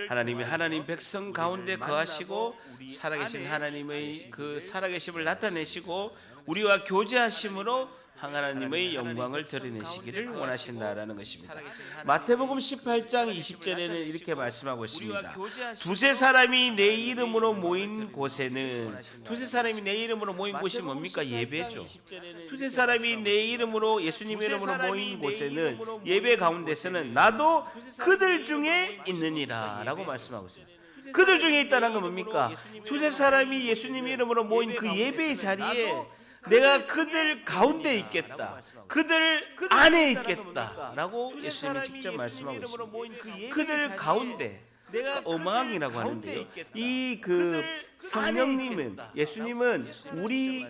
S1: 하나님이 하나님 백성 가운데 거하시고 살아계신 하나님의 그 살아계심을 나타내시고 우리와 교제하심으로 하나님의 영광을 드러내시기를 원하신다라는 것입니다. 마태복음 18장 20절에는 이렇게 말씀하고 있습니다. 두세 사람이 내 이름으로 모인 곳에는, 두세 사람이 내 이름으로 모인 곳이 뭡니까? 예배죠. 두세 사람이 내 이름으로, 예수님 이름으로 모인 곳에는, 예배 가운데서는 나도 그들 중에 있느니라 라고 말씀하고 있습니다. 그들 중에 있다는 건 뭡니까? 두세 사람이 예수님 이름으로 모인 그 예배의 자리에 내가 그들 가운데 있겠다, 그들 안에 있겠다 라고 예수님이 직접 말씀하고 있습니다. 그들 가운데, 내가 어망이라고 하는데요, 이 그 성령님은, 예수님은 우리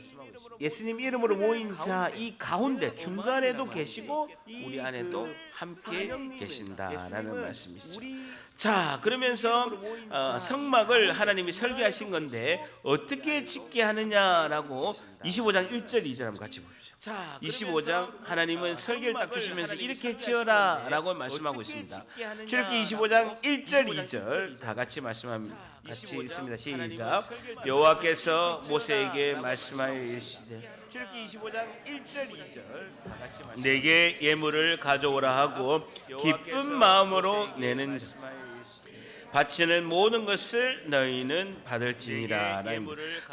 S1: 예수님 이름으로 모인 자 이 가운데 중간에도 계시고 우리 안에도 함께 계신다라는 말씀이시죠. 자, 그러면서 성막을 하나님이 설계하신 건데 어떻게 짓게 하느냐라고 25장 1절 2절 한번 같이 보십시오. 25장 하나님은 설계를 딱 주시면서 이렇게 지어라 라고 말씀하고 있습니다. 출애굽기 25장 1절 2절 다 같이 말씀합니다. 같이 읽습니다. 시작. 여호와께서 모세에게 말씀하여 이르시되, 출애굽기 25장 1절 2절 다 같이 말씀. 내게 예물을 가져오라 하고 기쁜 마음으로 내는 바치는 모든 것을 너희는 받을지니라.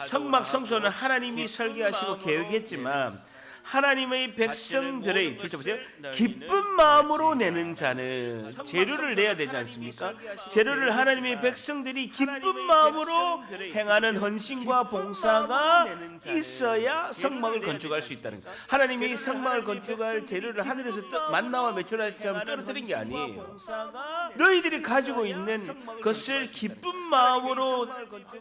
S1: 성막 성소는 하나님이 설계하시고 계획했지만 하나님의 백성들의, 줄쳐 보세요, 기쁜 마음으로 내는 자는 재료를 내야 되지 않습니까? 재료를 하나님의 백성들이 기쁜 마음으로 행하는 헌신과 봉사가 있어야 성막을 건축할 수 있다는 거예요. 하나님이 성막을 건축할 재료를 하늘에서 만나와 메추라처럼 떨어뜨린 게 아니에요. 너희들이 가지고 있는 것을 기쁜 마음으로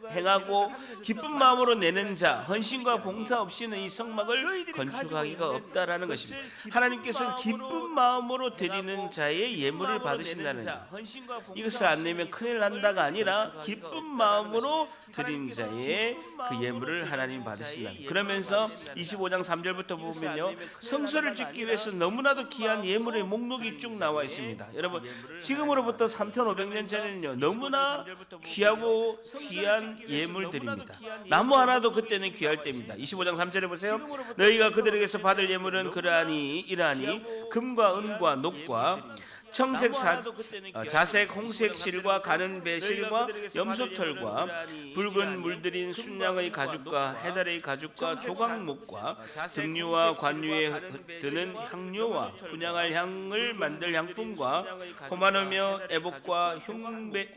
S1: 행하고 기쁜 마음으로 내는 자, 헌신과 봉사 없이는 이 성막을 건축하기가 없다라는 것입니다. 하나님께서 기쁜 마음으로 드리는 자의 예물을 받으신다는 자, 이것을 안 내면 큰일 난다가 아니라 기쁜 마음으로 드린 자의 그 예물을 하나님 받으신다. 그러면서 25장 3절부터 보면요, 성소를 짓기 위해서 너무나도 귀한 예물의 목록이 쭉 나와 있습니다. 여러분, 지금으로부터 3,500년 전에는요, 너무나 귀하고 귀한 예물들입니다. 나무 하나도 그때는 귀할 때입니다. 25장 3절에 보세요. 너희가 그들에게서 받을 예물은 이러하니 금과 은과 녹과 청색 자색 홍색 실과 가는 배실과 염소털과 붉은 물들인 순양의 가죽과 해달의 가죽과 조각목과 등류와 관유에 드는 향료와 분향할 향을 만들 향품과 호마노며 애복과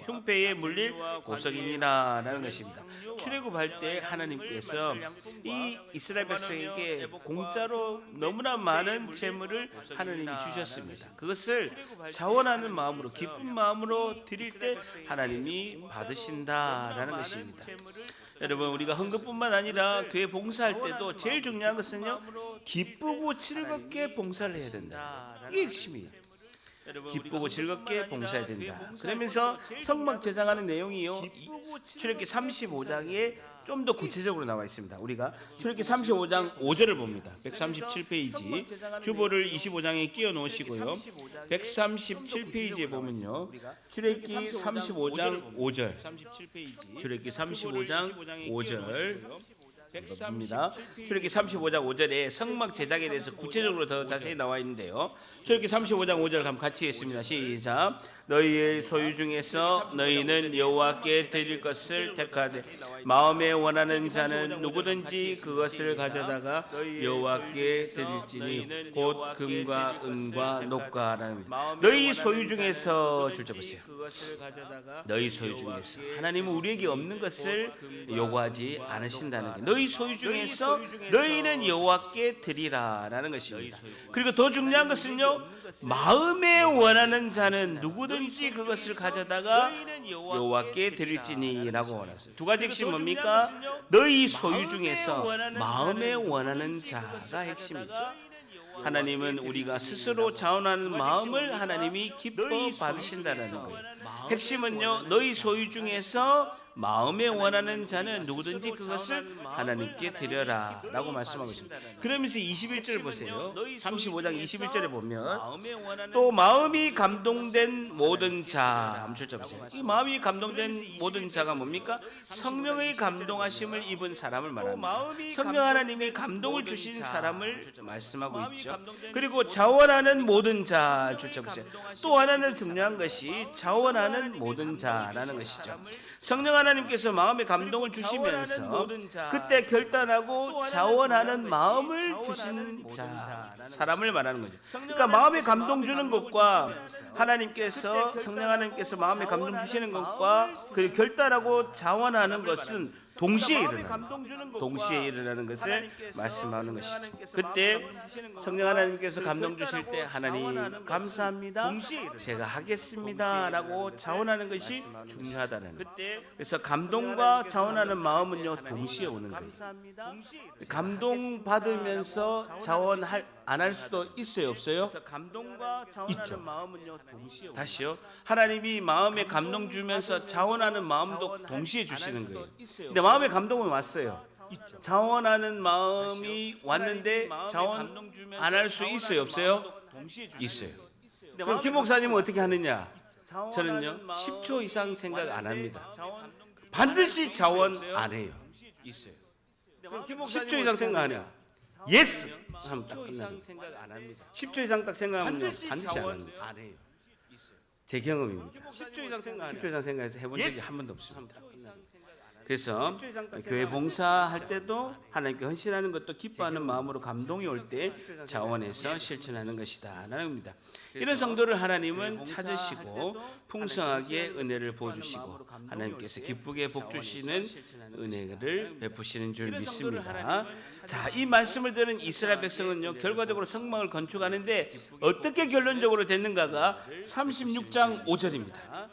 S1: 흉배에 물릴 보석이니라 라는 것입니다. 출애굽할 때 하나님께서 이 이스라엘 백성에게 공짜로 너무나 많은 재물을 하나님이 주셨습니다. 그것을 자원하는 마음으로, 기쁜 마음으로 드릴 때 하나님이 받으신다라는 것입니다. 여러분, 우리가 헌금뿐만 아니라 교회 봉사할 때도 제일 중요한 것은요, 기쁘고 즐겁게 봉사를 해야 된다. 이게 핵심이에요. 기쁘고 즐겁게 봉사해야 된다. 그러면서 성막 제장하는 내용이요, 출애굽기 35장에 좀 더 구체적으로 나와 있습니다. 우리가 출애굽기 35장 5절을 봅니다. 137페이지 주보를 25장에 끼워 놓으시고요. 137페이지에 보면요, 출애굽기 35장 5절, 출애굽기 35장 5절 입니다. 출애굽기 35장 5절에 성막 제작에 대해서 구체적으로 더 자세히 나와 있는데요. 출애굽기 35장 5절 한번 같이 읽습니다. 시작. 너희의 소유 중에서 너희는 여호와께 드릴 것을 택하되 마음에 원하는 자는 누구든지 그것을 가져다가 여호와께 드릴지니 곧 금과 은과 녹과라는, 너희 소유 중에서 줄쳐보세요. 너희 소유 중에서, 하나님은 우리에게 없는 것을 요구하지 않으신다는 게, 너희 소유 중에서 너희는 여호와께 드리라라는 것입니다. 그리고 더 중요한 것은요, 마음에 원하는 자는 누구든지 그것을 가져다가 여호와께 드릴지니라고 원하셨어요. 두 가지 핵심 뭡니까? 너희 소유 중에서 마음에 원하는 자가 핵심이죠. 하나님은 우리가 스스로 자원하는 마음을 하나님이 기뻐 받으신다는 거예요. 핵심은요, 너희 소유 중에서 마음에 원하는 자는 누구든지 그것을 하나님께 드려라 라고 말씀하고 있습니다. 그러면서 21절 보세요. 35장 21절에 보면 또 마음이 감동된 모든 자, 한번 보세요. 이 마음이 감동된 모든 자가 뭡니까? 성령의 감동하심을 입은 사람을 말합니다. 성령 하나님이 감동을 주신 사람을 말씀하고 있죠. 그리고 자원하는 모든 자, 보세요. 또 하나는 중요한 것이 자원하는 모든 자라는 것이죠. 성령 하나님께서 마음에 감동을 주시면서 그때 결단하고 자원하는 마음을 주신 자, 사람을 말하는 거죠. 그러니까 마음에 감동 주는 것과 하나님께서, 성령 하나님께서 마음에 감동 주시는 것과 그 결단하고 자원하는 것은 동시에 일어나는 것을 말씀하는 것이죠. 그때 성령 하나님께서 감동 주실 때 하나님 감사합니다, 제가 하겠습니다 라고 자원하는 것이 중요하다는 거예요. 그래서 감동과 자원하는 마음은요 동시에 오는 거예요. 감동 받으면서 자원 안 할 수도 있어요, 없어요? 있죠. 다시요. 하나님이 마음에 감동 주면서 자원하는 마음도 동시에 주시는 거예요. 근데 마음의 감동은 왔어요. 자원하는 마음이 왔는데 자원 안 할 수 있어요, 없어요? 있어요. 그럼 김 목사님은 어떻게 하느냐? 저는요 10초 이상 생각 안 합니다. 반드시 자원 안 해요. 있어요. 그럼 김 목사님 10초 이상 생각 안 해요. 예스 하면 딱 끝나요. 10초 이상 딱 생각하면 반드시 안 해요. 제 경험입니다. 10초 이상 생각해서 해본 적이 한 번도 없습니다. 그래서 교회 봉사할 때도 하나님께 헌신하는 것도 기뻐하는 마음으로 감동이 올 때 자원해서 실천하는 것이다 라는 겁니다. 이런 성도를 하나님은 찾으시고 풍성하게 은혜를 부어주시고 하나님께서 기쁘게 복주시는 은혜를 베푸시는 줄 믿습니다. 자, 이 말씀을 들은 이스라엘 백성은요 결과적으로 성막을 건축하는데 어떻게 결론적으로 됐는가가 36장 5절입니다.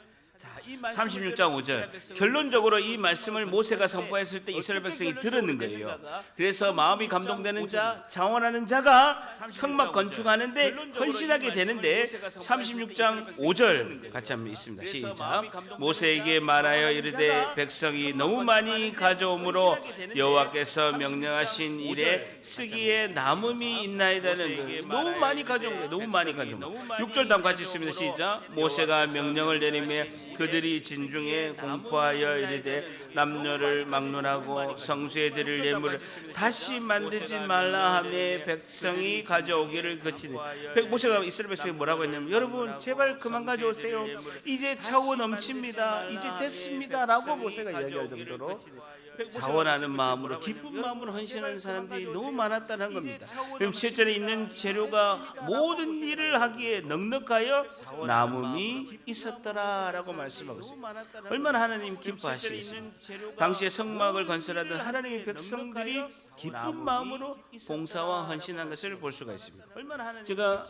S1: 36장 5절 결론적으로 이 말씀을 모세가 선포했을 때 이스라엘 백성이 들었는 거예요. 그래서 마음이 감동되는 자, 자원하는 자가 성막 건축하는데 헌신하게 되는데 36장 5절 같이 한번 있습니다. 시작. 모세에게 말하여 이르되 백성이 너무 많이 가져오므로 여호와께서 명령하신 일에 쓰기에 남음이 있나이다는 너무 많이 가져온 거예요. 너무 많이 가져온 거예요. 6절도 한번 같이 있습니다. 시작. 모세가 명령을 내리매 그들이 진중에 공포하여 이르되 남녀를 막론하고 성소에 드릴 예물을 다시 만들지 말라 하며 백성이 가져오기를 그치니 모세가 이스라엘 백성이 뭐라고 했냐면 여러분 제발 그만 가져오세요. 이제 차고 넘칩니다. 이제 됐습니다 라고 모세가 이야기할 정도로 자원하는 마음으로 기쁜 마음으로 헌신하는 사람들이 너무 많았다는 겁니다. 그럼 7절에 있는 재료가 모든 일을 하기에 넉넉하여 남음이 있었더라라고 말씀하고 있습니다. 얼마나 하나님 기뻐하시겠어요. 당시에 성막을 건설하던 하나님의 백성들이 기쁜 마음으로 봉사와 헌신한 것을 볼 수가 있습니다. 제가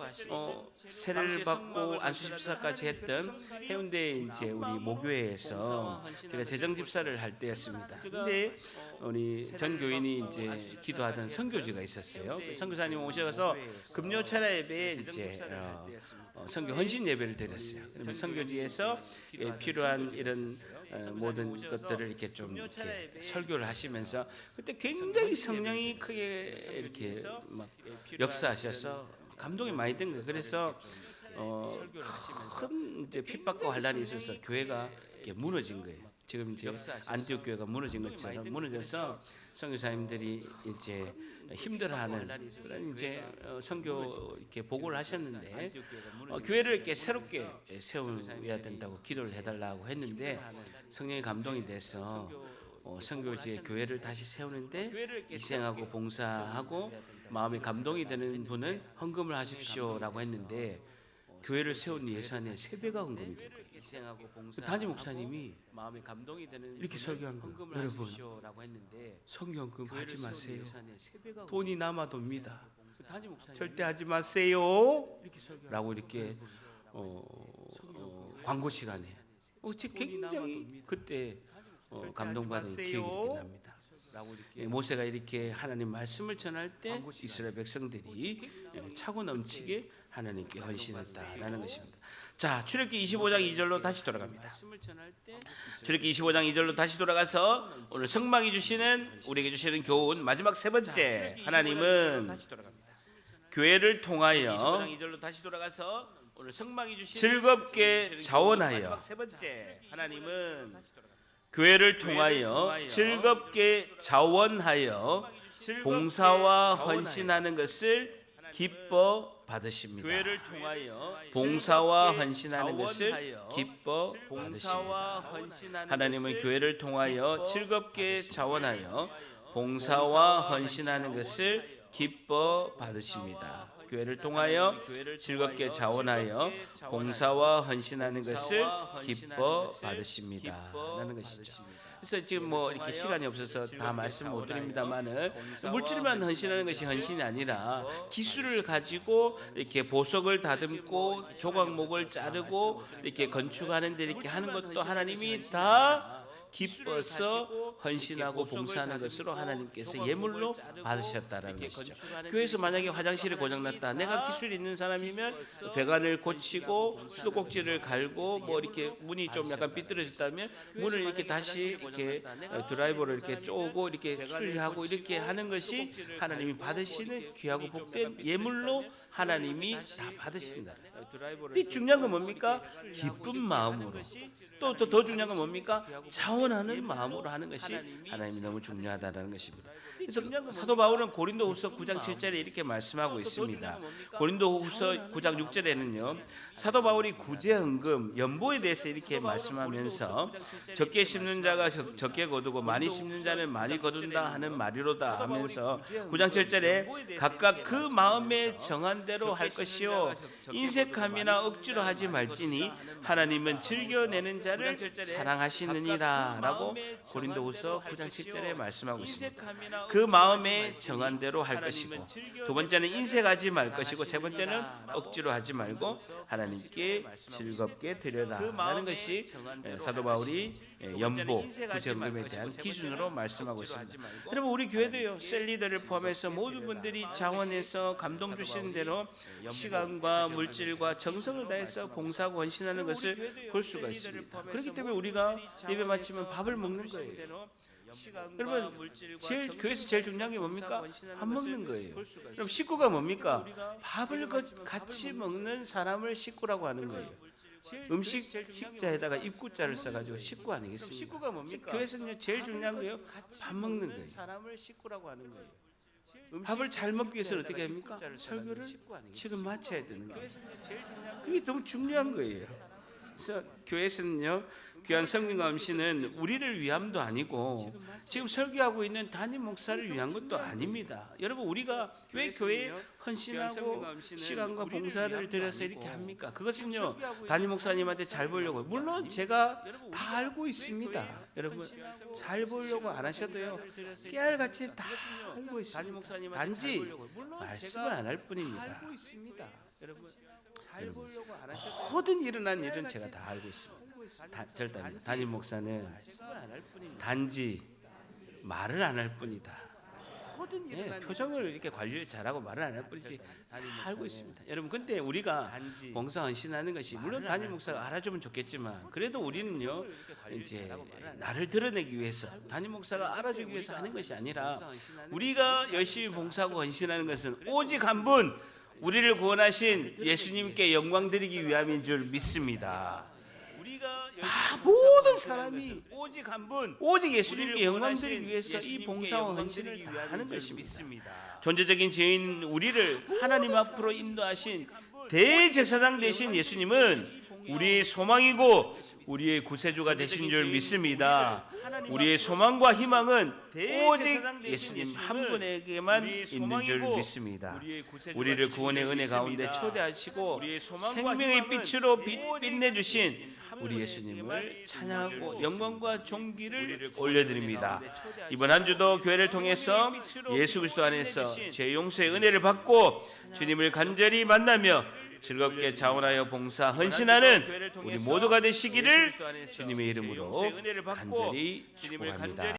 S1: 세례를 받고 안수집사까지 했던 해운대 이제 우리 모교회에서 제가 재정집사를 할 때였습니다. 근데 우리 전 교인이 이제 기도하던 선교지가 있었어요. 선교사님 오셔서 금요 철야 예배에 이제 선교 헌신 예배를 드렸어요. 그러면 선교지에서 필요한 이런 모든 것들을 이렇게 좀 이렇게 설교를 하시면서 그때 굉장히 성령이 크게 이렇게 막 역사하셔서 감동이 많이 된 거예요. 그래서 큰 이제 핍박과 환란이 있어서 교회가 이렇게 무너진 거예요. 지금 이제 안티옥 교회가 무너진 것처럼 무너져서 선교사님들이 이제 힘들어하는 그런 이제 선교 이렇게 보고를 하셨는데 교회를 이렇게 새롭게 세워야 된다고 기도를 해달라고 했는데 성령의 감동이 돼서 선교지의 교회를 다시 세우는데 희생하고 봉사하고 마음에 감동이 되는 분은 헌금을 하십시오라고 했는데 교회를 세운 예산의 3배가 헌금이 된 거예요. 담임 목사님이 마음에 감동이 되는 이렇게 설교한 거예요. 여러분 성경금 하지 마세요. 돈이 남아돕니다. 절대 하지 마세요. 라고 이렇게 광고 시간에 굉장히 그때 감동받은 기억이 이렇게 납니다. 모세가 이렇게 하나님 말씀을 전할 때 이스라엘 백성들이 차고 넘치게 하나님께 헌신했다라는 것입니다. 자, 출애굽기 25장 2절로 다시 돌아갑니다. 출애굽기 25장 2절로 다시 돌아가서 오늘 성막이 주시는 우리에게 주시는 교훈 마지막 세 번째, 하나님은 교회를 통하여 즐겁게 자원하여, 세 번째, 하나님은 교회를 통하여 즐겁게 자원하여 봉사와 헌신하는 것을 기뻐 받으십니다. 교회를 통하여 봉사와 헌신하는 것을 기뻐 받으십니다. 하나님은 교회를 통하여 즐겁게 자원하여 봉사와 헌신하는 것을 기뻐 받으십니다. 교회를 통하여 즐겁게 자원하여 봉사와 헌신하는 것을 기뻐 받으십니다. 라는 것이죠. 그래서 지금 뭐 이렇게 시간이 없어서 다 말씀 못 드립니다만은 물질만 헌신하는 것이 헌신이 아니라 기술을 가지고 이렇게 보석을 다듬고 조각목을 자르고 이렇게 건축하는데 이렇게 하는 것도 하나님이 다 기뻐서 헌신하고 봉사하는 것으로 하나님께서 예물로 받으셨다라는 것이죠. 교회에서 만약에 화장실이 고장났다, 내가 기술이 있는 사람이면 배관을 고치고 수도꼭지를 갈고 뭐 이렇게 문이 좀 약간 삐뚤어졌다면 문을 이렇게 다시 이렇게 드라이버로 이렇게 쪼고 이렇게 수리하고 이렇게 하는 것이 하나님이 받으시는 귀하고 복된 예물로 하나님이 다 받으신다. 이 중요한 건 뭡니까? 기쁜 마음으로. 또 더 중요한 건 뭡니까? 자원하는 마음으로 하는 것이 하나님이 너무 중요하다는 것입니다. 그래서 사도 바울은 고린도후서 9장 7절에 이렇게 말씀하고 있습니다. 고린도후서 9장 6절에는요, 사도 바울이 구제헌금, 연보에 대해서 이렇게 말씀하면서 적게 심는 자가 적게 거두고 많이 심는 자는 많이 거둔다 하는 말이로다 하면서 9장 7절에 각각 그 마음에 정한 대로 할 것이요 인색함이나 억지로 하지 말지니 하나님은 즐겨내는 자를 사랑하시느니라 라고 고린도후서 9장 7절에 말씀하고 있습니다. 그 마음에 정한 대로 할 것이고, 두 번째는 인색하지 말 것이고, 세 번째는 억지로 하지 말고 하나님께 즐겁게 드려라 하는 것이 사도 바울이 연보, 구제헌금에 대한 기준으로 말씀하고 있습니다. 여러분, 우리 교회도요, 셀리더를 포함해서 모든 분들이 자원해서 감동 주시는 대로 시간과 물질과 정성을 다해서 봉사하고 헌신하는 것을 볼 수가 있습니다. 그렇기 때문에 우리가 예배 마치면 밥을 먹는 거예요. 여러분, 교회에서 제일 중요한 게 뭡니까? 밥 먹는 거예요. 그럼 식구가 뭡니까? 밥을 같이 먹는 사람을 식구라고 하는 거예요. 음식 식자에다가 입구자를 써가지고 식구 아니겠습니까? 식구가 뭡니까? 교회에서는 제일 중요한 거예요. 밥 먹는 거예요. 사람을 식구라고 하는 거예요. 밥을 잘 먹기 위해서는 어떻게 합니까? 설교를 지금 마쳐야 되는 거예요. 그게 너무 중요한 거예요. 그래서 교회에서는요, 귀한 성령과 음식은 우리를 위함도 아니고 지금 설교하고 있는 담임 목사를 위한 것도 아닙니다. 여러분, 우리가 왜 교회에 헌신하고 시간과 봉사를 들여서 이렇게 합니까? 그것은요, 담임 목사님한테 잘 보려고, 물론 제가 다 알고 있습니다. 여러분, 잘 보려고 안 하셔도요, 깨알같이 다 알고 있습니다. 단지 말씀을 안 할 뿐입니다. 여러분, 모든 일어난 일은 제가 다 알고 있습니다. 절대 담임 목사는 단지 말을 안 할 뿐이다. 표정을 이렇게 관리를 잘하고 말을 안 할 뿐이지 다 알고 있습니다. 여러분, 근데 우리가 봉사 헌신하는 것이 물론 담임 목사가 알아주면 좋겠지만, 그래도 우리는요, 이제 나를 드러내기 위해서 담임 목사가 알아주기 위해서 하는 것이 아니라, 우리가 열심히 봉사하고 헌신하는 것은 오직 한 분, 우리를 구원하신 예수님께 영광 드리기 위함인 줄 믿습니다. 모든 사람이 오직 한 분, 오직 예수님께 영광 드리기 위해서 이 봉사와 헌신을 다 하는 것입니다. 존재적인 죄인 우리를 하나님 앞으로 인도하신 대제사장 되신 예수님은 우리의 소망이고 우리의 구세주가 되신 줄 믿습니다. 우리의 소망과 희망은 오직 예수님 한 분에게만 있는 줄 믿습니다. 우리를 구원의 은혜 가운데 초대하시고 생명의 빛으로 빛내주신 우리 예수님을 찬양하고 영광과 존귀를 올려드립니다. 이번 한 주도 교회를 통해서 예수 그리스도 안에서 죄 용서의 은혜를 받고 주님을 간절히 만나며 즐겁게 자원하여 봉사 헌신하는 우리 모두가 되시기를 주님의 이름으로 간절히 축복합니다.